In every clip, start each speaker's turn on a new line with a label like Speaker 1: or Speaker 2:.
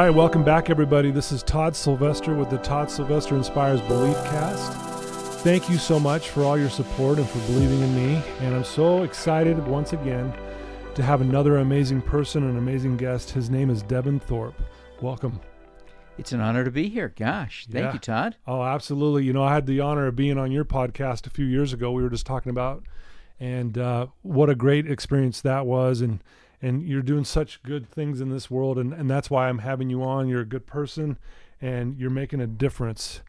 Speaker 1: right, welcome back, everybody. This is Todd Sylvester with the Todd Sylvester Inspires Belief Cast. Thank you so much for all your support and for believing in me. And I'm so excited once again to have another amazing person, an amazing guest. His name is Devin Thorpe. Welcome.
Speaker 2: It's an honor to be here. Gosh, thank you, Todd.
Speaker 1: Oh, absolutely. You know, I had the honor of being on your podcast a few years ago. We were just talking about, and what a great experience that was. And you're doing such good things in this world, and that's why I'm having you on. You're a good person, and you're making a difference.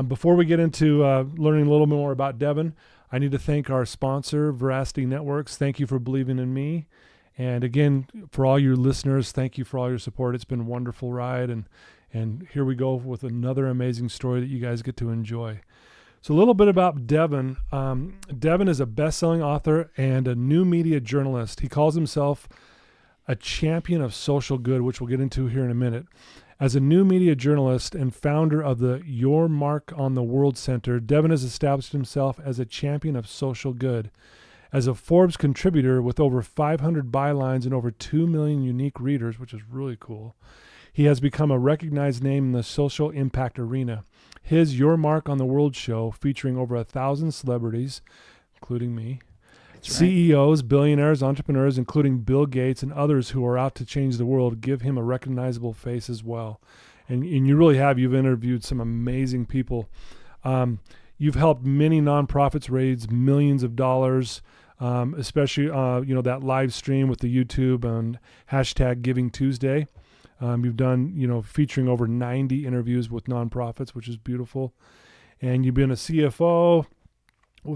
Speaker 1: Before we get into learning a little more about Devin, I need to thank our sponsor, Veracity Networks. Thank you for believing in me. And again, for all your listeners, thank you for all your support. It's been a wonderful ride, and here we go with another amazing story that you guys get to enjoy. So a little bit about Devin. Devin is a best-selling author and a new media journalist. He calls himself a champion of social good, which we'll get into here in a minute. As a new media journalist and founder of the Your Mark on the World Center, Devin has established himself as a champion of social good. As a Forbes contributor with over 500 bylines and over 2 million unique readers, which is really cool, he has become a recognized name in the social impact arena. His Your Mark on the World show, featuring over 1,000 celebrities, including me, CEOs, billionaires, entrepreneurs, including Bill Gates and others who are out to change the world, give him a recognizable face as well. And you really have. You've interviewed some amazing people. You've helped many nonprofits raise millions of dollars, especially that live stream with the YouTube and hashtag Giving Tuesday. You've done, featuring over 90 interviews with nonprofits, which is beautiful. And you've been a CFO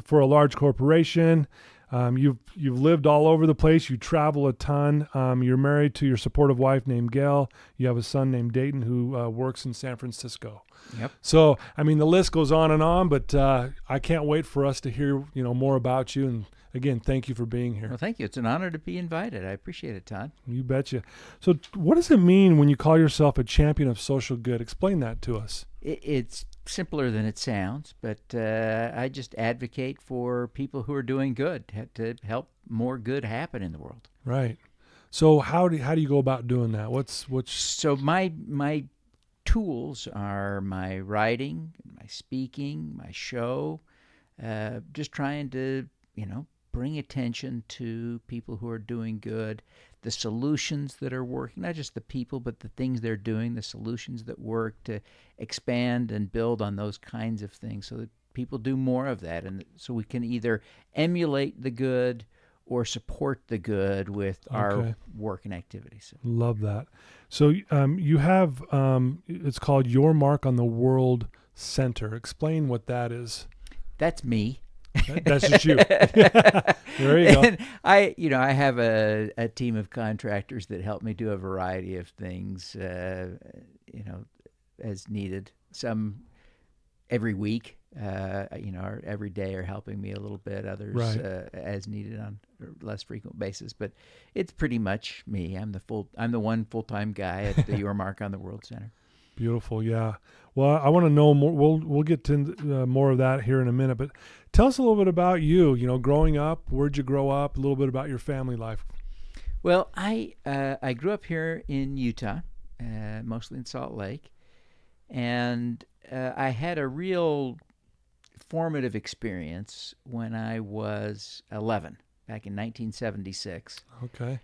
Speaker 1: for a large corporation. You've lived all over the place. You travel a ton. You're married to your supportive wife named Gail. You have a son named Dayton who works in San Francisco.
Speaker 2: Yep.
Speaker 1: So, the list goes on, but I can't wait for us to hear, more about you. And again, thank you for being here.
Speaker 2: Well, thank you. It's an honor to be invited. I appreciate it, Todd.
Speaker 1: You betcha. So what does it mean when you call yourself a champion of social good? Explain that to us.
Speaker 2: It's simpler than it sounds, but I just advocate for people who are doing good to help more good happen in the world.
Speaker 1: Right. So how do you go about doing that?
Speaker 2: So my tools are my writing, my speaking, my show, just trying to bring attention to people who are doing good, the solutions that are working, not just the people, but the things they're doing, the solutions that work, to expand and build on those kinds of things so that people do more of that. And so we can either emulate the good or support the good with our work and activities.
Speaker 1: Love that. So you have, it's called Your Mark on the World Center. Explain what that is.
Speaker 2: That's me.
Speaker 1: That's just you. There you go.
Speaker 2: And I have a team of contractors that help me do a variety of things, as needed. Some every week, or every day are helping me a little bit. Others as needed on a less frequent basis. But it's pretty much me. I'm the one full-time guy at the Your Mark on the World Center.
Speaker 1: Beautiful, yeah. Well, I want to know more. We'll get to more of that here in a minute. But tell us a little bit about you. Growing up, where'd you grow up? A little bit about your family life.
Speaker 2: Well, I grew up here in Utah, mostly in Salt Lake, and I had a real formative experience when I was 11, back in 1976.
Speaker 1: Okay.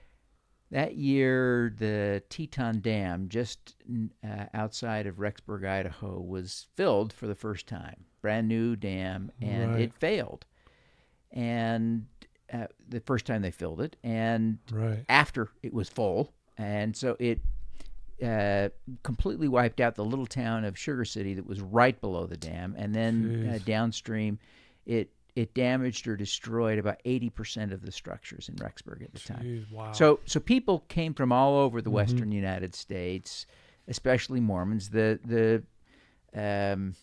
Speaker 2: That year, the Teton Dam, just outside of Rexburg, Idaho, was filled for the first time. Brand new dam, and it failed. And the first time they filled it, and after it was full, and so it completely wiped out the little town of Sugar City that was right below the dam, and then downstream, it damaged or destroyed about 80% of the structures in Rexburg at the time.
Speaker 1: Wow.
Speaker 2: So people came from all over the western United States, especially Mormons. The Rexburg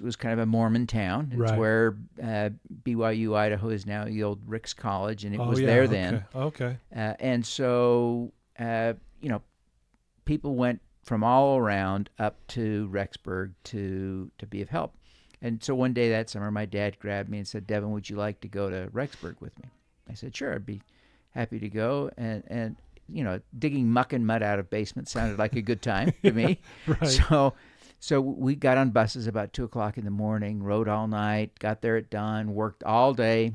Speaker 2: was kind of a Mormon town. It's where BYU Idaho is now, the old Rick's College, and it was there then.
Speaker 1: Okay.
Speaker 2: And so people went from all around up to Rexburg to be of help. And so one day that summer, my dad grabbed me and said, "Devin, would you like to go to Rexburg with me?" I said, "Sure, I'd be happy to go." And digging muck and mud out of basements sounded like a good time to me.
Speaker 1: Right.
Speaker 2: So we got on buses about 2:00 in the morning, rode all night, got there at dawn, worked all day,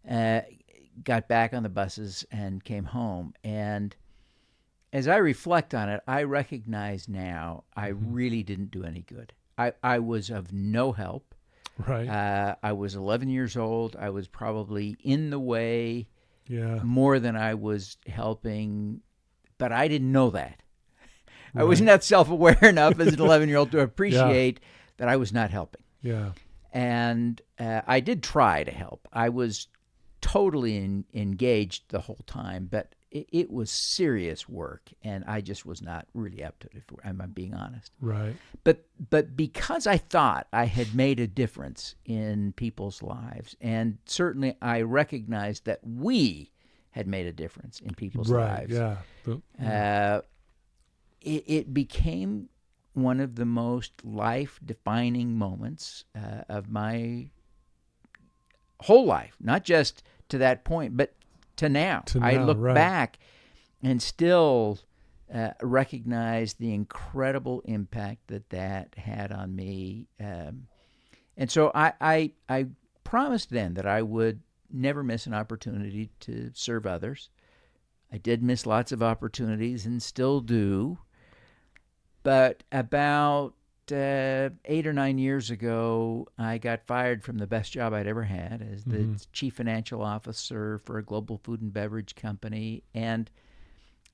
Speaker 2: got back on the buses and came home. And as I reflect on it, I recognize now I really didn't do any good. I was of no help.
Speaker 1: Right.
Speaker 2: I was 11 years old. I was probably in the way
Speaker 1: Yeah.
Speaker 2: more than I was helping, but I didn't know that. I
Speaker 1: Right.
Speaker 2: was not self-aware enough as an 11-year-old to appreciate that I was not helping.
Speaker 1: Yeah.
Speaker 2: And I did try to help. I was totally engaged the whole time, but it was serious work, and I just was not really up to it, if I'm being honest.
Speaker 1: Right.
Speaker 2: But because I thought I had made a difference in people's lives, and certainly I recognized that we had made a difference in people's
Speaker 1: Right.
Speaker 2: lives,
Speaker 1: Yeah.
Speaker 2: it became one of the most life-defining moments of my whole life, not just to that point, but to now. I look
Speaker 1: right.
Speaker 2: back and still recognize the incredible impact that had on me. And so I promised then that I would never miss an opportunity to serve others. I did miss lots of opportunities and still do. But about 8 or 9 years ago, I got fired from the best job I'd ever had as the chief financial officer for a global food and beverage company, and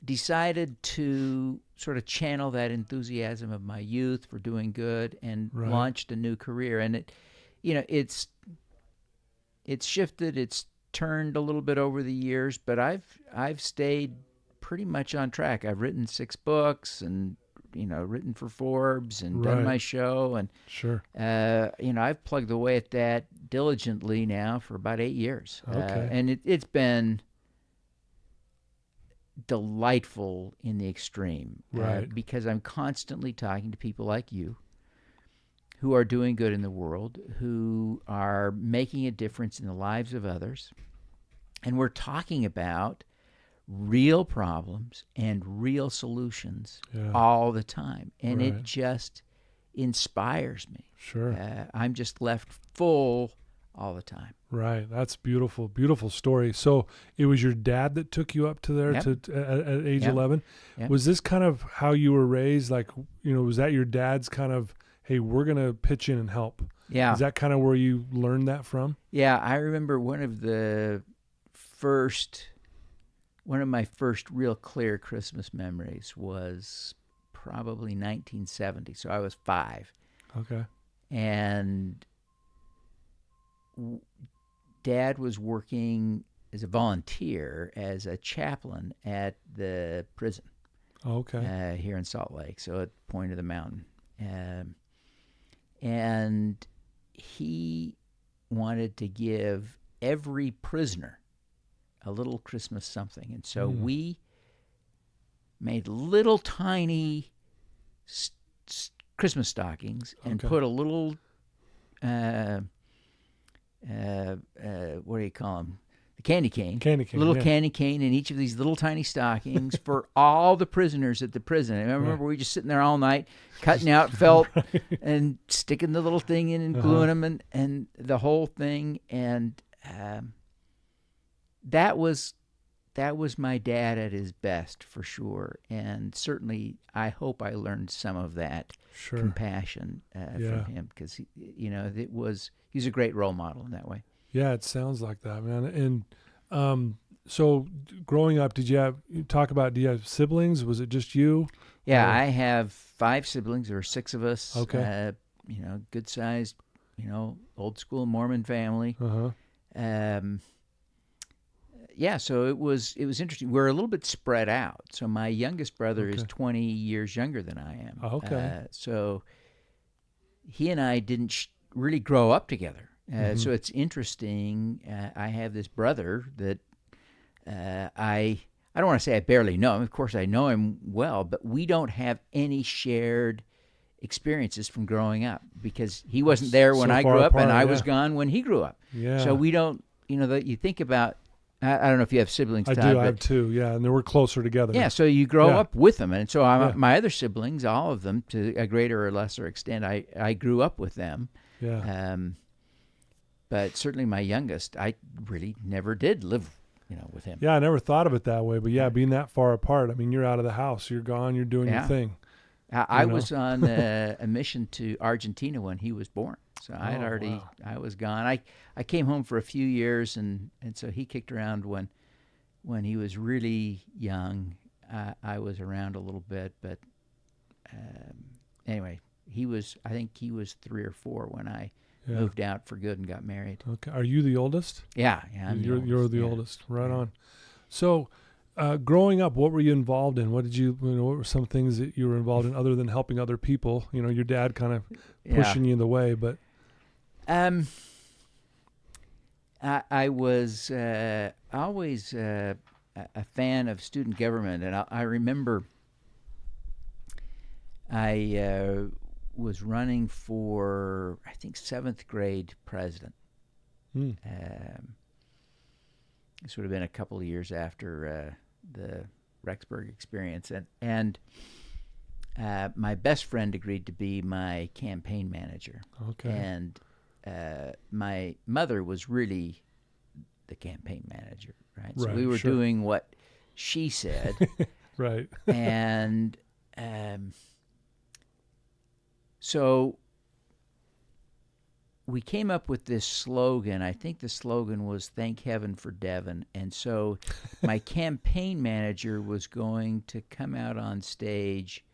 Speaker 2: decided to sort of channel that enthusiasm of my youth for doing good and launched a new career. And it's shifted, it's turned a little bit over the years, but I've stayed pretty much on track. I've written 6 books and written for Forbes and done my show, and
Speaker 1: Sure.
Speaker 2: I've plugged away at that diligently now for about 8 years.
Speaker 1: Okay.
Speaker 2: And it's been delightful in the extreme,
Speaker 1: Right.
Speaker 2: because I'm constantly talking to people like you who are doing good in the world, who are making a difference in the lives of others, and we're talking about real problems and real solutions all the time. And it just inspires me.
Speaker 1: Sure.
Speaker 2: I'm just left full all the time.
Speaker 1: Right. That's beautiful. Beautiful story. So it was your dad that took you up to there
Speaker 2: Yep.
Speaker 1: at age
Speaker 2: Yep.
Speaker 1: 11.
Speaker 2: Yep.
Speaker 1: Was this kind of how you were raised? Like, was that your dad's kind of, hey, we're going to pitch in and help?
Speaker 2: Yeah.
Speaker 1: Is that kind of where you learned that from?
Speaker 2: Yeah. I remember one of my first real clear Christmas memories was probably 1970. So I was 5.
Speaker 1: Okay.
Speaker 2: And Dad was working as a volunteer, as a chaplain at the prison here in Salt Lake, so at the point of the mountain. And he wanted to give every prisoner a little Christmas something. And so we made little tiny Christmas stockings and put a little, what do you call them? The candy cane. Little candy cane in each of these little tiny stockings for all the prisoners at the prison. And I remember we were just sitting there all night, cutting out felt and sticking the little thing in and gluing them and the whole thing. And that was my dad at his best, for sure. And certainly I hope I learned some of that compassion from him, because he was a great role model in that way.
Speaker 1: Yeah, it sounds like that, man. And so growing up, do you have siblings? Was it just you?
Speaker 2: Yeah, I have 5 siblings. There were 6 of us.
Speaker 1: Okay.
Speaker 2: Good sized, old school Mormon family. Yeah, so it was interesting. We're a little bit spread out. So my youngest brother is 20 years younger than I am.
Speaker 1: Okay.
Speaker 2: So he and I didn't really grow up together. So it's interesting. I have this brother that I don't want to say I barely know him. Of course, I know him well, but we don't have any shared experiences from growing up, because he wasn't there when I grew up, and I was gone when he grew up.
Speaker 1: Yeah.
Speaker 2: So we don't, that you think about I don't know if you have siblings,
Speaker 1: I
Speaker 2: Todd,
Speaker 1: do.
Speaker 2: but
Speaker 1: I have two. Yeah, and they were closer together.
Speaker 2: yeah, so you grow
Speaker 1: Yeah.
Speaker 2: up with them. And so
Speaker 1: Yeah.
Speaker 2: my other siblings, all of them, to a greater or lesser extent, I grew up with them.
Speaker 1: Yeah.
Speaker 2: But certainly my youngest, I really never did live, with him.
Speaker 1: Yeah, I never thought of it that way, but yeah, being that far apart, I mean, you're out of the house, you're gone, you're doing your
Speaker 2: Yeah.
Speaker 1: thing.
Speaker 2: I
Speaker 1: You know?
Speaker 2: was on a mission to Argentina when he was born. So I had
Speaker 1: Oh,
Speaker 2: already,
Speaker 1: wow.
Speaker 2: I was gone. I came home for a few years, and so he kicked around when he was really young. I was around a little bit, but anyway, I think he was 3 or 4 when I
Speaker 1: Yeah.
Speaker 2: moved out for good and got married.
Speaker 1: Okay. Are you the oldest?
Speaker 2: Yeah, I'm
Speaker 1: You're the
Speaker 2: yeah.
Speaker 1: oldest. Right
Speaker 2: Yeah.
Speaker 1: on. So, growing up, what were you involved in? What were some things that you were involved in other than helping other people? Your dad kind of pushing you in the way, but
Speaker 2: I was always a fan of student government, and I remember I was running for, I think, 7th grade president.
Speaker 1: Hmm.
Speaker 2: This would have been a couple of years after the Rexburg experience, and my best friend agreed to be my campaign manager.
Speaker 1: Okay.
Speaker 2: And my mother was really the campaign manager, right? So
Speaker 1: Right,
Speaker 2: we were
Speaker 1: sure.
Speaker 2: doing what she said,
Speaker 1: Right.
Speaker 2: and so we came up with this slogan. I think the slogan was "Thank Heaven for Devin." And so my campaign manager was going to come out on stage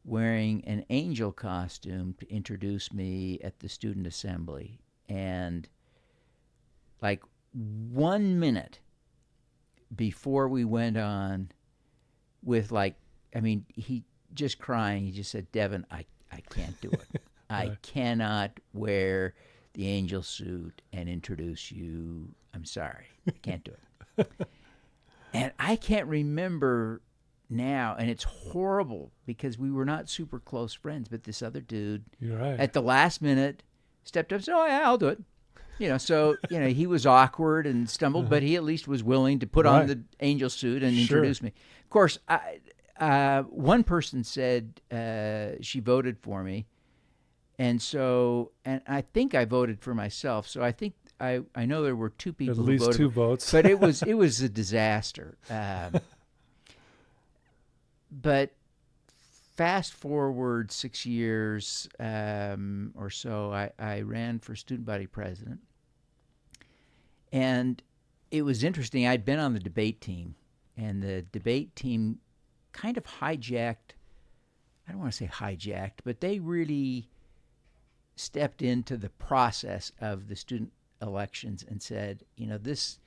Speaker 2: wearing an angel costume to introduce me at the student assembly. And like 1 minute before we went on with he just crying, he just said, "Devin, I can't do it. I
Speaker 1: Right.
Speaker 2: cannot wear the angel suit and introduce you. I'm sorry. I can't do it." And I can't remember now, and it's horrible because we were not super close friends, but this other dude
Speaker 1: You're right.
Speaker 2: at the last minute stepped up and said, "Oh, yeah, I'll do it." He was awkward and stumbled, but he at least was willing to put on
Speaker 1: Right.
Speaker 2: the angel suit and
Speaker 1: Sure.
Speaker 2: introduce me. Of course, one person said she voted for me, and I think I voted for myself. So I think I know there were 2 people
Speaker 1: At
Speaker 2: who
Speaker 1: least
Speaker 2: voted
Speaker 1: 2
Speaker 2: for-
Speaker 1: votes.
Speaker 2: but it was a disaster. But fast forward 6 years or so, I ran for student body president. And it was interesting. I'd been on the debate team, and the debate team kind of hijacked, I don't want to say hijacked, but they really stepped into the process of the student elections and said, this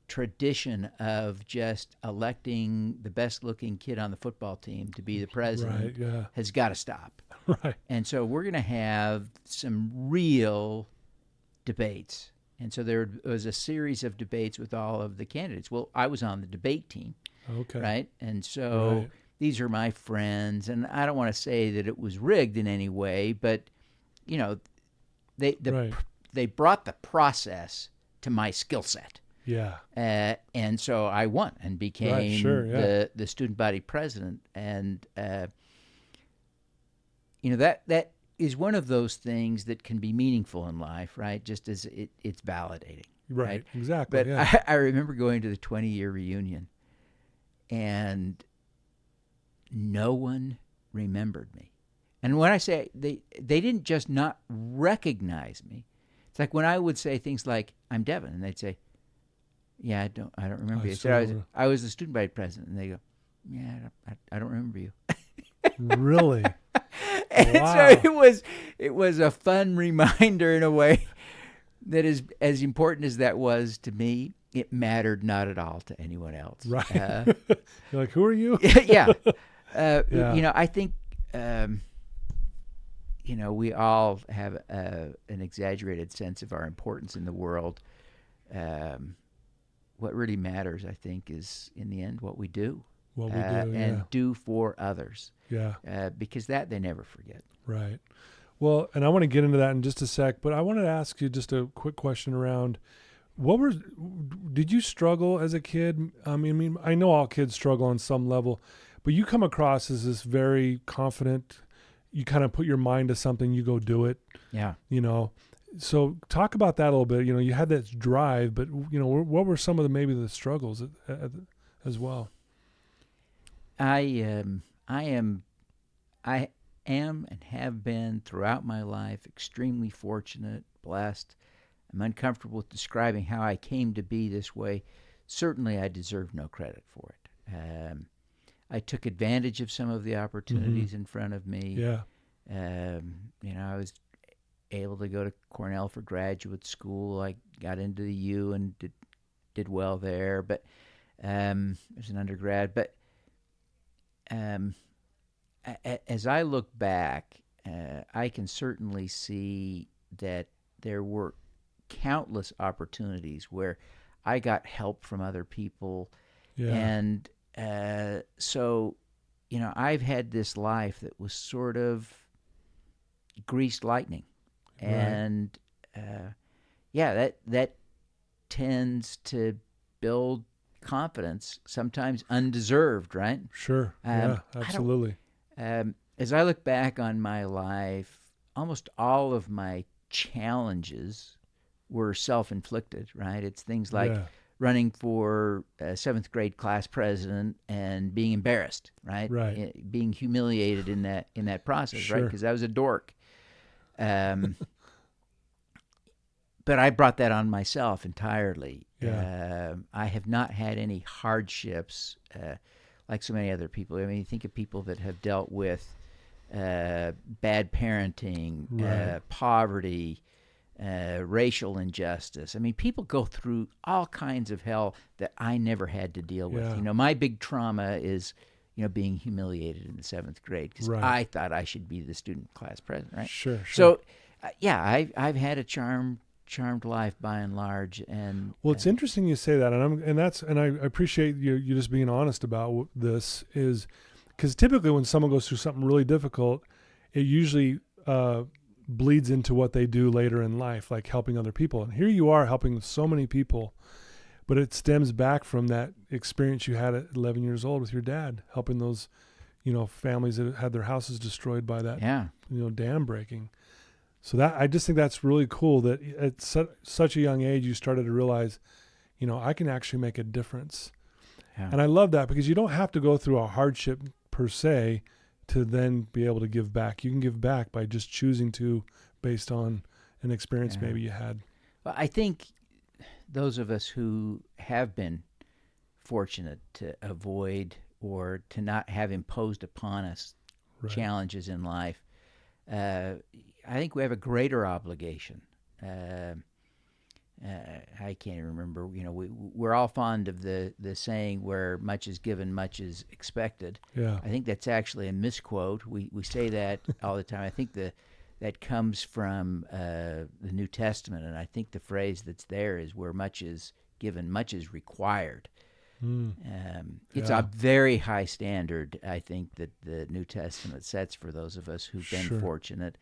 Speaker 2: tradition of just electing the best looking kid on the football team to be the president
Speaker 1: Right, yeah.
Speaker 2: has got to stop.
Speaker 1: Right.
Speaker 2: And so we're going to have some real debates. And so there was a series of debates with all of the candidates. Well, I was on the debate team,
Speaker 1: Okay.
Speaker 2: right? And so
Speaker 1: Right.
Speaker 2: these are my friends, and I don't want to say that it was rigged in any way, but
Speaker 1: Right.
Speaker 2: they brought the process to my skill set.
Speaker 1: Yeah.
Speaker 2: And so I won and became
Speaker 1: Right, sure, yeah.
Speaker 2: the student body president. And that is one of those things that can be meaningful in life, right? Just as it's validating.
Speaker 1: Right. Exactly.
Speaker 2: But
Speaker 1: yeah.
Speaker 2: I remember going to the 20-year reunion, and no one remembered me. And when I say they didn't just not recognize me, it's like when I would say things like, "I'm Devin," and they'd say, "Yeah, I don't remember you." I said, I was the student body president, and they go, "Yeah, I don't remember you."
Speaker 1: Really?
Speaker 2: And
Speaker 1: Wow.
Speaker 2: so it was a fun reminder in a way that is as important as that was to me. It mattered not at all to anyone else.
Speaker 1: Right. You're like, who are you?
Speaker 2: Yeah.
Speaker 1: Yeah.
Speaker 2: I think we all have an exaggerated sense of our importance in the world. What really matters, I think, is in the end what we do.
Speaker 1: What we do,
Speaker 2: and do for others.
Speaker 1: Yeah.
Speaker 2: Because that they never forget.
Speaker 1: Right. Well, and I want to get into that in just a sec, but I wanted to ask you just a quick question around did you struggle as a kid? I mean, I know all kids struggle on some level, but you come across as this very confident, you kind of put your mind to something, you go do it,
Speaker 2: Yeah.
Speaker 1: So talk about that a little bit. You had that drive, but what were some of maybe the struggles as well?
Speaker 2: I am and have been throughout my life extremely fortunate, blessed. I'm uncomfortable with describing how I came to be this way. Certainly, I deserve no credit for it. I took advantage of some of the opportunities in front of me.
Speaker 1: Yeah.
Speaker 2: I was able to go to Cornell for graduate school. I got into the U and did well there, but as an undergrad. But as I look back, I can certainly see that there were countless opportunities where I got help from other people.
Speaker 1: Yeah.
Speaker 2: And so, I've had this life that was sort of greased lightning.
Speaker 1: Right.
Speaker 2: And that tends to build confidence, sometimes undeserved, right?
Speaker 1: Sure. Yeah, absolutely.
Speaker 2: As I look back on my life, almost all of my challenges were self-inflicted, right? It's things like running for seventh grade class president and being embarrassed, right?
Speaker 1: Right.
Speaker 2: Being humiliated in that process,
Speaker 1: Sure.
Speaker 2: right? Because I was a dork. But I brought that on myself entirely.
Speaker 1: Yeah.
Speaker 2: I have not had any hardships like so many other people. I mean, you think of people that have dealt with bad parenting,
Speaker 1: Right.
Speaker 2: poverty, racial injustice. I mean, people go through all kinds of hell that I never had to deal with.
Speaker 1: Yeah.
Speaker 2: My big trauma is, being humiliated in the seventh grade because
Speaker 1: Right.
Speaker 2: I thought I should be the student class president, right?
Speaker 1: Sure.
Speaker 2: So, I've had a charmed life by and large, and
Speaker 1: Well, it's interesting you say that, and I appreciate you just being honest about this, is because typically when someone goes through something really difficult, it usually bleeds into what they do later in life, like helping other people. And here you are helping so many people, but it stems back from that experience you had at 11 years old with your dad, helping those, families that had their houses destroyed by that, dam breaking. So I just think that's really cool that at such a young age you started to realize, I can actually make a difference.
Speaker 2: Yeah.
Speaker 1: And I love that because you don't have to go through a hardship per se to then be able to give back. You can give back by just choosing to, based on an experience maybe you had.
Speaker 2: Well, I think those of us who have been fortunate to avoid or to not have imposed upon us challenges in life, I think we have a greater obligation. I can't remember. We're all fond of the saying where much is given, much is expected.
Speaker 1: Yeah.
Speaker 2: I think that's actually a misquote. We say that all the time. I think that comes from the New Testament, and I think the phrase that's there is where much is given, much is required. It's a very high standard, I think, that the New Testament sets for those of us who've been fortunate.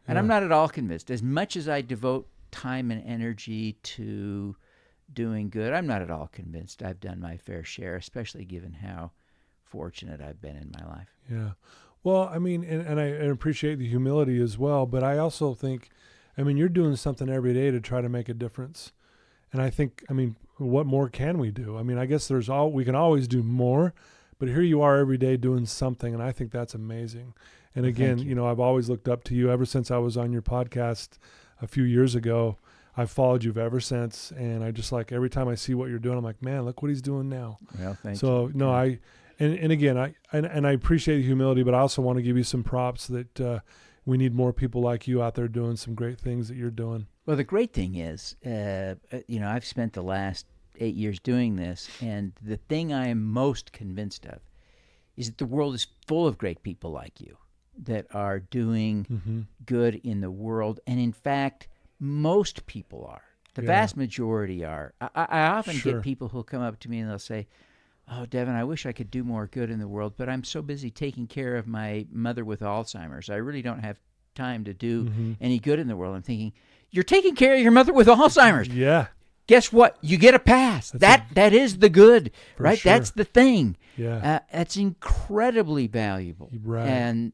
Speaker 2: And I'm not at all convinced. As much as I devote time and energy to doing good, I'm not at all convinced I've done my fair share, especially given how fortunate I've been in my life.
Speaker 1: Yeah. Well, I mean, and I appreciate the humility as well, but I also think, you're doing something every day to try to make a difference. And I think, what more can we do? I guess we can always do more, but here you are every day doing something, and I think that's amazing. And again, I've always looked up to you ever since I was on your podcast a few years ago. I've followed you ever since, and I just every time I see what you're doing, I'm like, man, look what he's doing now.
Speaker 2: Well, thank you.
Speaker 1: So no, I appreciate the humility, but I also want to give you some props that we need more people like you out there doing some great things that you're doing.
Speaker 2: Well, the great thing is, I've spent the last 8 years doing this, and the thing I am most convinced of is that the world is full of great people like you that are doing good in the world. And in fact, most people are. The vast majority are. I often get people who'll come up to me and they'll say, "Oh, Devin, I wish I could do more good in the world, but I'm so busy taking care of my mother with Alzheimer's. I really don't have time to do any good in the world." I'm thinking, you're taking care of your mother with Alzheimer's.
Speaker 1: Yeah.
Speaker 2: guess what? You get a pass. That is the good, right?
Speaker 1: sure.
Speaker 2: That's the thing.
Speaker 1: Yeah.
Speaker 2: That's incredibly valuable.
Speaker 1: Right.
Speaker 2: And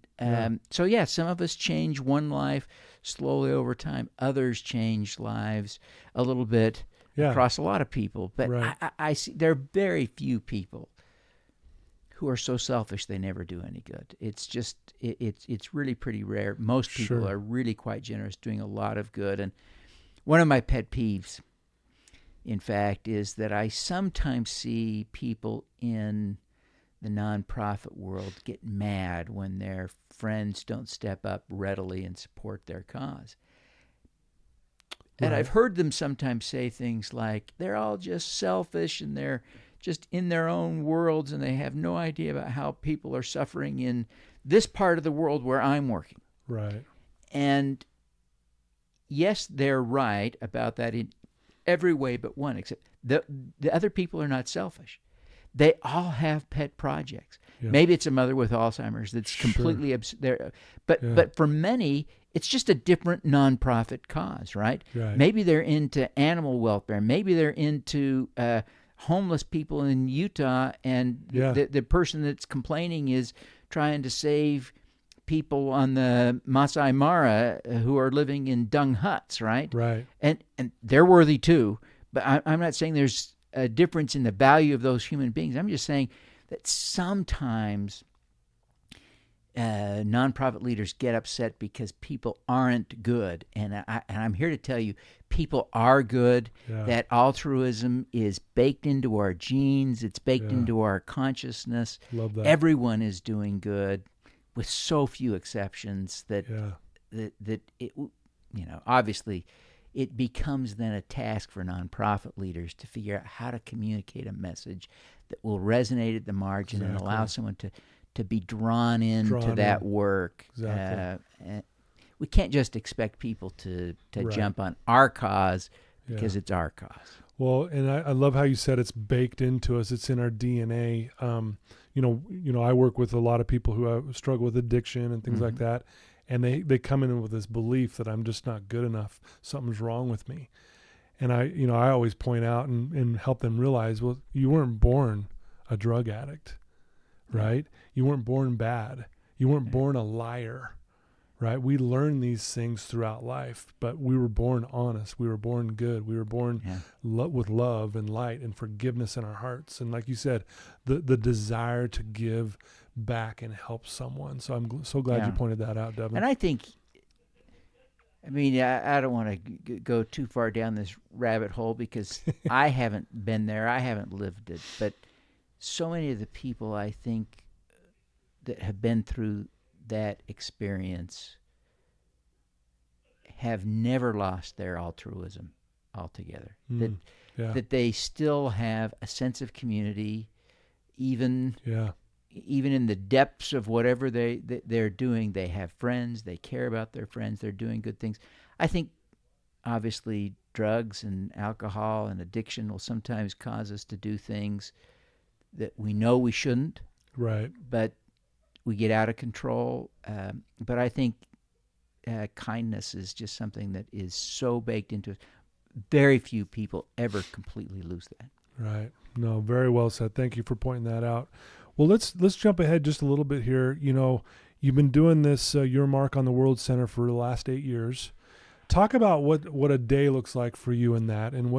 Speaker 2: so, yeah, some of us change one life slowly over time. Others change lives a little bit across a lot of people. But
Speaker 1: Right.
Speaker 2: I see there are very few people who are so selfish they never do any good. It's just it's really pretty rare. Most people
Speaker 1: Sure.
Speaker 2: are really quite generous, doing a lot of good. And one of my pet peeves, in fact, is that I sometimes see people in the nonprofit world get mad when their friends don't step up readily and support their cause. And
Speaker 1: Right.
Speaker 2: I've heard them sometimes say things like, they're all just selfish and they're just in their own worlds and they have no idea about how people are suffering in this part of the world where I'm working.
Speaker 1: Right.
Speaker 2: And yes, they're right about that in every way but one, except the other people are not selfish. They all have pet projects.
Speaker 1: Yeah.
Speaker 2: Maybe it's a mother with Alzheimer's that's
Speaker 1: Sure.
Speaker 2: completely but for many, it's just a different nonprofit cause, right?
Speaker 1: Right.
Speaker 2: Maybe they're into animal welfare. Maybe they're into homeless people in Utah, and the person that's complaining is trying to save people on the Masai Mara who are living in dung huts, right?
Speaker 1: Right.
Speaker 2: And they're worthy too. But I'm not saying there's a difference in the value of those human beings. I'm just saying that sometimes nonprofit leaders get upset because people aren't good. And I'm here to tell you, people are good.
Speaker 1: Yeah.
Speaker 2: That altruism is baked into our genes. It's baked into our consciousness.
Speaker 1: Love that.
Speaker 2: Everyone is doing good, with so few exceptions that it, obviously it becomes then a task for nonprofit leaders to figure out how to communicate a message that will resonate at the margin and allow someone to be drawn into that work.
Speaker 1: Exactly.
Speaker 2: We can't just expect people to jump on our cause because it's our cause.
Speaker 1: Well, and I love how you said it's baked into us. It's in our DNA. I work with a lot of people who struggle with addiction and things like that. And they come in with this belief that I'm just not good enough. Something's wrong with me. And I always point out and help them realize, well, you weren't born a drug addict, right? You weren't born bad. You weren't born a liar, right? We learn these things throughout life, but we were born honest. We were born good. We were born with love and light and forgiveness in our hearts. And like you said, the desire to give back and help someone. So I'm so glad you pointed that out, Devin.
Speaker 2: And I think, I don't want to go too far down this rabbit hole because I haven't been there. I haven't lived it. But so many of the people I think that have been through that experience have never lost their altruism altogether. That they still have a sense of community, even in the depths of whatever they're doing. They have friends. They care about their friends. They're doing good things. I think, obviously, drugs and alcohol and addiction will sometimes cause us to do things that we know we shouldn't.
Speaker 1: Right.
Speaker 2: But we get out of control. But I think kindness is just something that is so baked into us. Very few people ever completely lose that.
Speaker 1: Right. No, very well said. Thank you for pointing that out. Well, let's jump ahead just a little bit here. You've been doing this Your Mark on the World Center for the last 8 years. Talk about what a day looks like for you in that, and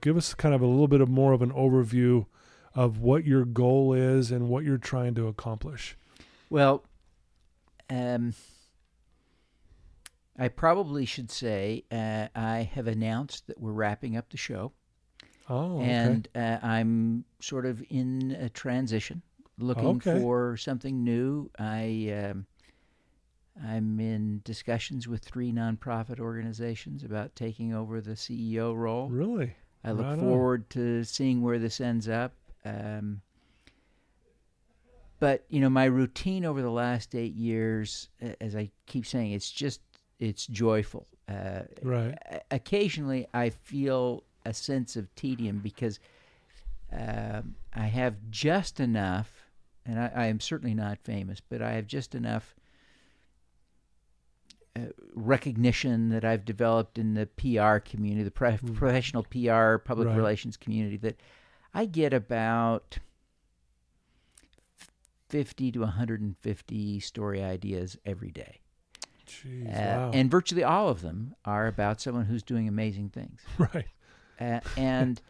Speaker 1: give us kind of a little bit of more of an overview of what your goal is and what you're trying to accomplish.
Speaker 2: Well, I probably should say I have announced that we're wrapping up the show.
Speaker 1: Oh, okay.
Speaker 2: And I'm sort of in a transition, looking for something new. I'm in discussions with 3 nonprofit organizations about taking over the CEO role.
Speaker 1: Really?
Speaker 2: I look forward to seeing where this ends up. But, my routine over the last 8 years, as I keep saying, it's joyful.
Speaker 1: Right.
Speaker 2: Occasionally, I feel a sense of tedium because I have just enough, and I am certainly not famous, but I have just enough recognition that I've developed in the PR community, the professional PR, public relations community, that I get about 50 to 150 story ideas every day.
Speaker 1: Jeez, wow.
Speaker 2: And virtually all of them are about someone who's doing amazing things.
Speaker 1: Right.
Speaker 2: And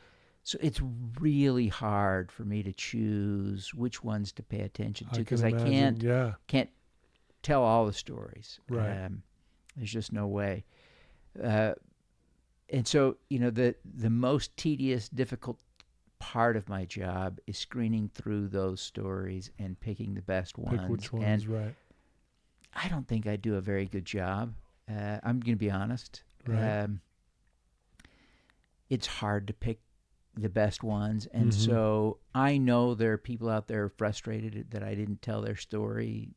Speaker 2: so it's really hard for me to choose which ones to pay attention to, because I can't tell all the stories.
Speaker 1: Right.
Speaker 2: There's just no way. And so, the most tedious, difficult part of my job is screening through those stories and picking the best ones.
Speaker 1: Pick which ones,
Speaker 2: and
Speaker 1: right.
Speaker 2: I don't think I do a very good job. I'm going to be honest.
Speaker 1: Right.
Speaker 2: It's hard to pick the best ones. And so I know there are people out there frustrated that I didn't tell their story.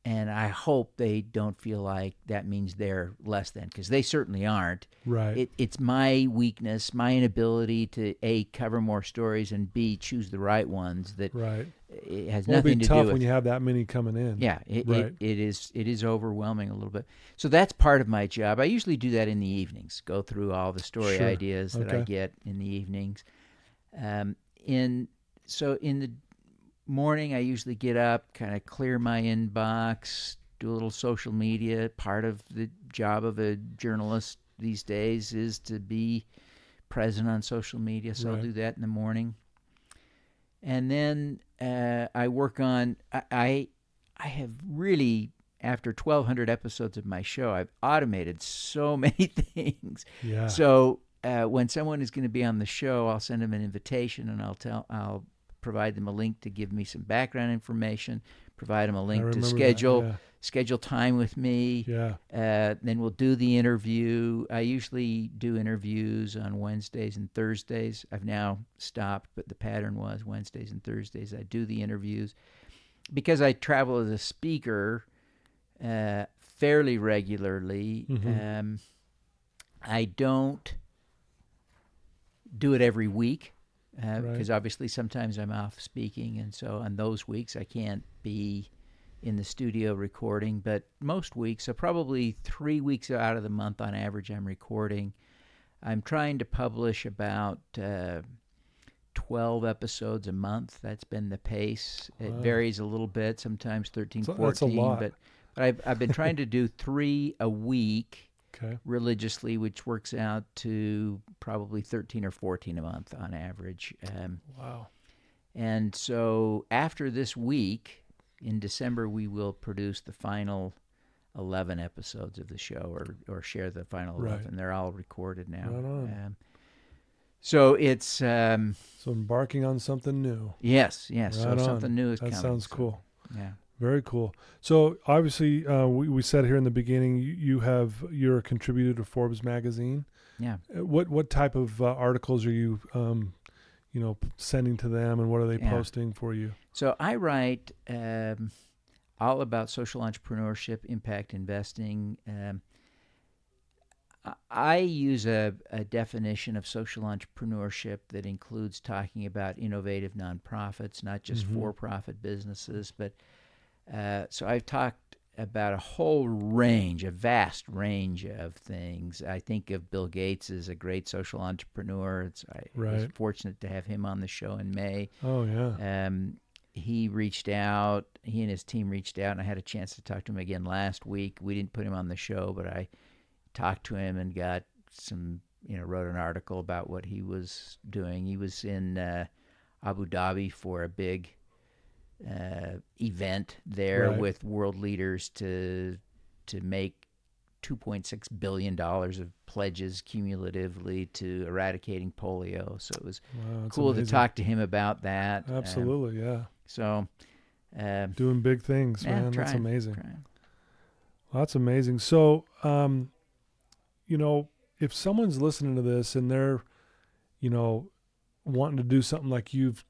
Speaker 2: And I hope they don't feel like that means they're less than, because they certainly aren't.
Speaker 1: Right.
Speaker 2: It's my weakness, my inability to A, cover more stories, and B, choose the right ones. That
Speaker 1: right.
Speaker 2: It has
Speaker 1: Well,
Speaker 2: nothing to do with.
Speaker 1: It'll be tough when you have that many coming in.
Speaker 2: Yeah, it is overwhelming a little bit. So that's part of my job. I usually do that in the evenings. Go through all the story ideas that I get in the evenings. In the morning, I usually get up, kind of clear my inbox, do a little social media. Part of the job of a journalist these days is to be present on social media, so I'll do that in the morning. And then I work on, I have really, after 1,200 episodes of my show, I've automated so many things.
Speaker 1: Yeah.
Speaker 2: So when someone is going to be on the show, I'll send them an invitation, and I'll provide them a link to give me some background information, provide them a link to schedule time with me.
Speaker 1: Yeah.
Speaker 2: Then we'll do the interview. I usually do interviews on Wednesdays and Thursdays. I've now stopped, but the pattern was Wednesdays and Thursdays I do the interviews. Because I travel as a speaker fairly regularly, I don't do it every week. Because obviously sometimes I'm off speaking, and so on those weeks I can't be in the studio recording. But most weeks, so probably 3 weeks out of the month on average, I'm recording. I'm trying to publish about 12 episodes a month. That's been the pace. It varies a little bit, sometimes 13, 14.
Speaker 1: That's a lot.
Speaker 2: But I've been trying to do 3 a week. Religiously, which works out to probably 13 or 14 a month on average.
Speaker 1: Wow.
Speaker 2: And so after this week, in December, we will produce the final 11 episodes of the show, or share the final 11. They're all recorded now.
Speaker 1: Right on.
Speaker 2: So it's...
Speaker 1: so embarking on something new.
Speaker 2: Yes.
Speaker 1: Right
Speaker 2: so
Speaker 1: on.
Speaker 2: something new is coming.
Speaker 1: That sounds cool.
Speaker 2: Yeah.
Speaker 1: Very cool. So obviously, we said here in the beginning, you're a contributor to Forbes magazine.
Speaker 2: Yeah.
Speaker 1: What type of articles are you, sending to them, and what are they posting for you?
Speaker 2: So I write all about social entrepreneurship, impact investing. I use a definition of social entrepreneurship that includes talking about innovative nonprofits, not just for-profit businesses, but so I've talked about a vast range of things. I think of Bill Gates as a great social entrepreneur. I was fortunate to have him on the show in May.
Speaker 1: Oh, yeah.
Speaker 2: He and his team reached out, and I had a chance to talk to him again last week. We didn't put him on the show, but I talked to him and got some, wrote an article about what he was doing. He was in Abu Dhabi for a big event there with world leaders to make $2.6 billion of pledges cumulatively to eradicating polio. So it was cool to talk to him about that.
Speaker 1: Absolutely, yeah.
Speaker 2: So
Speaker 1: doing big things, man. That's amazing. Well, that's amazing. So, if someone's listening to this and they're, wanting to do something like you've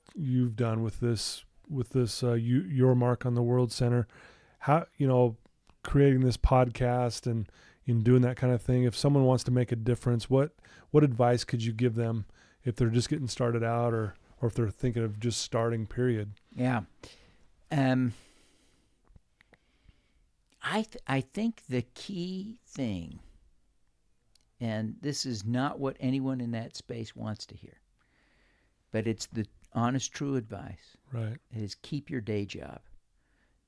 Speaker 1: done with this Your Mark on the World Center, how, creating this podcast and in doing that kind of thing, if someone wants to make a difference, what advice could you give them if they're just getting started out, or if they're thinking of just starting, period?
Speaker 2: Yeah. I think the key thing, and this is not what anyone in that space wants to hear, but it's the honest, true advice.
Speaker 1: Right.
Speaker 2: Is keep your day job.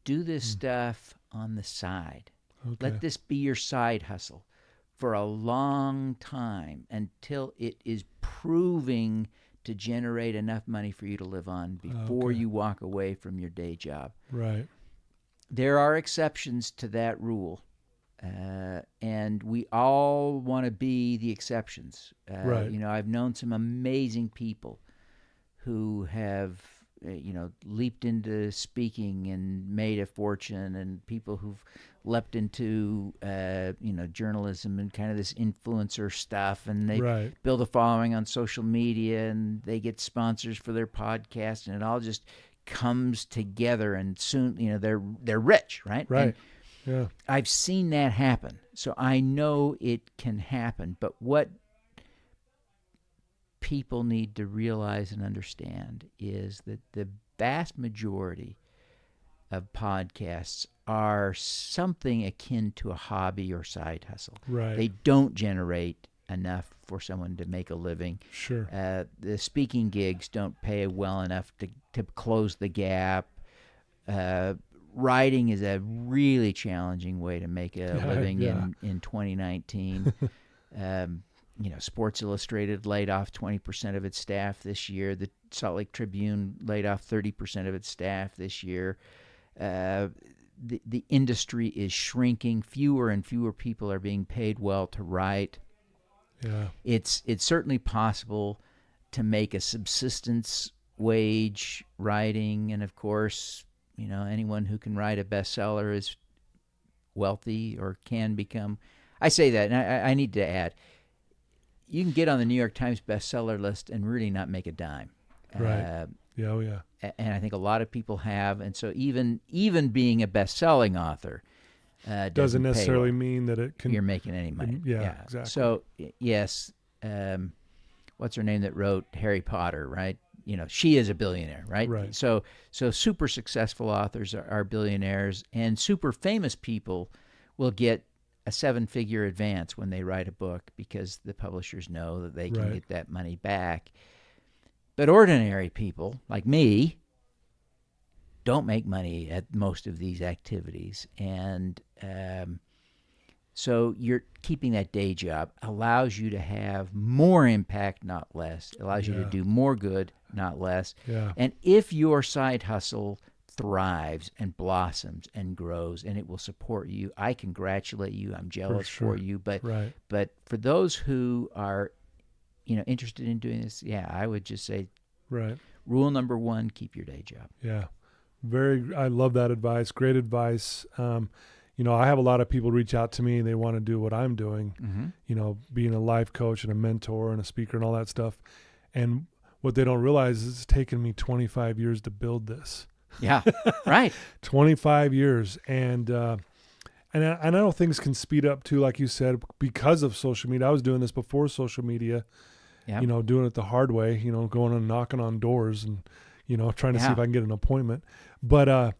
Speaker 2: Do this stuff on the side.
Speaker 1: Okay.
Speaker 2: Let this be your side hustle for a long time until it is proving to generate enough money for you to live on before you walk away from your day job.
Speaker 1: Right.
Speaker 2: There are exceptions to that rule, and we all want to be the exceptions.
Speaker 1: Right.
Speaker 2: I've known some amazing people who have leaped into speaking and made a fortune, and people who've leapt into journalism and kind of this influencer stuff, and they build a following on social media, and they get sponsors for their podcast, and it all just comes together, and soon they're rich, right?
Speaker 1: Right.
Speaker 2: And
Speaker 1: yeah.
Speaker 2: I've seen that happen, so I know it can happen. But what people need to realize and understand is that the vast majority of podcasts are something akin to a hobby or side hustle.
Speaker 1: Right.
Speaker 2: They don't generate enough for someone to make a living.
Speaker 1: Sure.
Speaker 2: The speaking gigs don't pay well enough to close the gap. Writing is a really challenging way to make a living in 2019. Sports Illustrated laid off 20% of its staff this year. The Salt Lake Tribune laid off 30% of its staff this year. The industry is shrinking. Fewer and fewer people are being paid well to write.
Speaker 1: Yeah.
Speaker 2: It's certainly possible to make a subsistence wage writing, and of course, anyone who can write a bestseller is wealthy or can become. I say that, and I need to add, you can get on the New York Times bestseller list and really not make a dime.
Speaker 1: Right. Yeah.
Speaker 2: And I think a lot of people have, and so even being a best-selling author
Speaker 1: doesn't necessarily mean that it can.
Speaker 2: You're making any money.
Speaker 1: Yeah, exactly.
Speaker 2: So yes, what's her name that wrote Harry Potter? Right. She is a billionaire, right?
Speaker 1: Right.
Speaker 2: So super successful authors are billionaires, and super famous people will get a 7-figure advance when they write a book because the publishers know that they can get that money back. But ordinary people like me don't make money at most of these activities. And so you're keeping that day job allows you to have more impact, not less. It allows you to do more good, not less.
Speaker 1: Yeah.
Speaker 2: And if your side hustle thrives and blossoms and grows, and it will support you, I congratulate you. I'm jealous for you. But for those who are interested in doing this, I would just say, rule number 1, keep your day job.
Speaker 1: Yeah. I love that advice. Great advice. I have a lot of people reach out to me and they want to do what I'm doing, being a life coach and a mentor and a speaker and all that stuff. And what they don't realize is it's taken me 25 years to build this.
Speaker 2: Yeah. Right.
Speaker 1: 25 years. And I know things can speed up too, like you said, because of social media. I was doing this before social media, doing it the hard way, going and knocking on doors and, trying to see if I can get an appointment. But I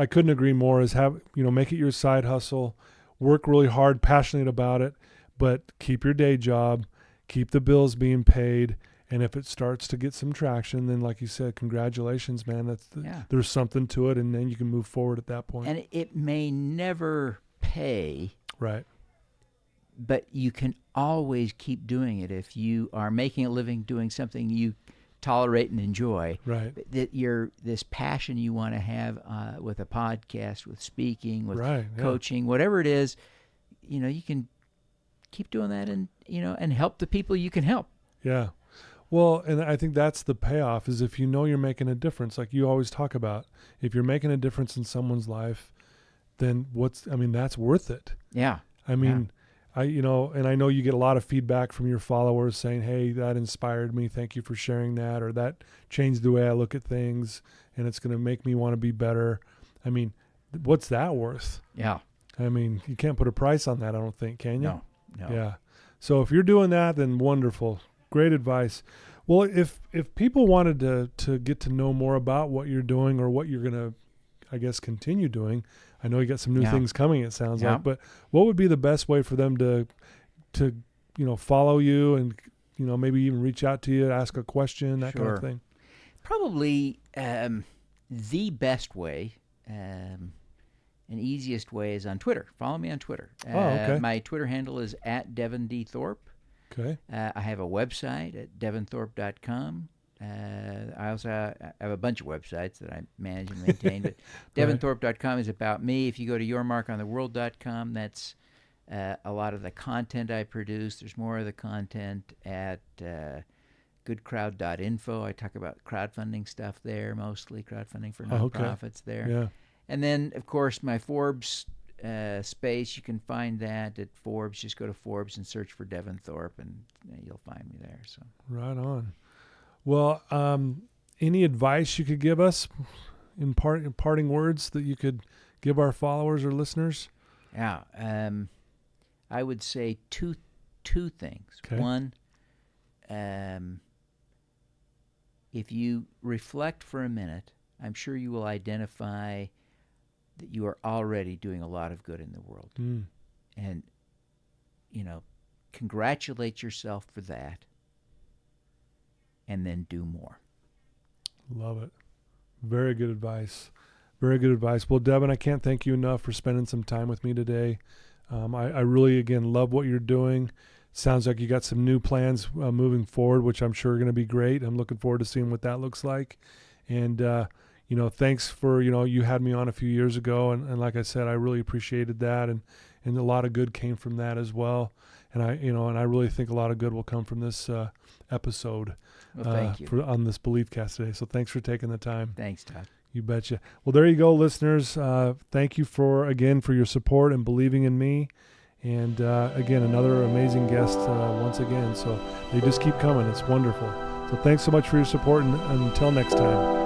Speaker 1: couldn't agree more is make it your side hustle, work really hard, passionate about it, but keep your day job, keep the bills being paid. And if it starts to get some traction, then like you said, congratulations, man. There's something to it. And then you can move forward at that point.
Speaker 2: And it may never pay.
Speaker 1: Right.
Speaker 2: But you can always keep doing it if you are making a living doing something you tolerate and enjoy.
Speaker 1: Right.
Speaker 2: That this passion you want to have with a podcast, with speaking, with coaching, whatever it is, you can keep doing that and help the people you can help.
Speaker 1: Yeah. Well, and I think that's the payoff is if you're making a difference, like you always talk about, if you're making a difference in someone's life, then that's worth it.
Speaker 2: Yeah.
Speaker 1: I mean, and I know you get a lot of feedback from your followers saying, hey, that inspired me. Thank you for sharing that. Or that changed the way I look at things and it's going to make me want to be better. I mean, what's that worth?
Speaker 2: Yeah.
Speaker 1: I mean, you can't put a price on that, I don't think, can you?
Speaker 2: No.
Speaker 1: Yeah. So if you're doing that, then wonderful. Great advice. Well, if people wanted to get to know more about what you're doing or what you're going to, I guess, continue doing. I know you got some new
Speaker 2: Yeah.
Speaker 1: things coming, it sounds
Speaker 2: Yeah.
Speaker 1: like, but what would be the best way for them to, follow you and, maybe even reach out to you, ask a question, that kind of
Speaker 2: Sure.
Speaker 1: thing?
Speaker 2: Probably the best way and easiest way is on Twitter. Follow me on Twitter.
Speaker 1: Okay.
Speaker 2: My Twitter handle is @DevinDThorpe.
Speaker 1: Okay.
Speaker 2: I have a website at devinthorpe.com. I also have a bunch of websites that I manage and maintain, but devinthorpe.com is about me. If you go to yourmarkontheworld.com, that's a lot of the content I produce. There's more of the content at goodcrowd.info. I talk about crowdfunding stuff there, mostly crowdfunding for nonprofits there.
Speaker 1: Yeah.
Speaker 2: And then, of course, my Forbes space, you can find that at Forbes. Just go to Forbes and search for Devin Thorpe, and you'll find me there. So
Speaker 1: Right on. Well, any advice you could give us in parting words that you could give our followers or listeners?
Speaker 2: yeah, I would say two things.
Speaker 1: Okay.
Speaker 2: One, if you reflect for a minute, I'm sure you will identify that you are already doing a lot of good in the world. And, congratulate yourself for that, and then do more.
Speaker 1: Love it. Very good advice. Very good advice. Well, Devin, I can't thank you enough for spending some time with me today. I really, again, love what you're doing. Sounds like you got some new plans moving forward, which I'm sure are going to be great. I'm looking forward to seeing what that looks like. And, thanks for, you had me on a few years ago. And like I said, I really appreciated that. And a lot of good came from that as well. And I really think a lot of good will come from this episode.
Speaker 2: Well, thank you.
Speaker 1: On this Belief Cast today. So thanks for taking the time.
Speaker 2: Thanks, Todd.
Speaker 1: You betcha. Well, there you go, listeners. Thank you for your support and believing in me. And again, another amazing guest once again. So they just keep coming. It's wonderful. So thanks so much for your support, and until next time.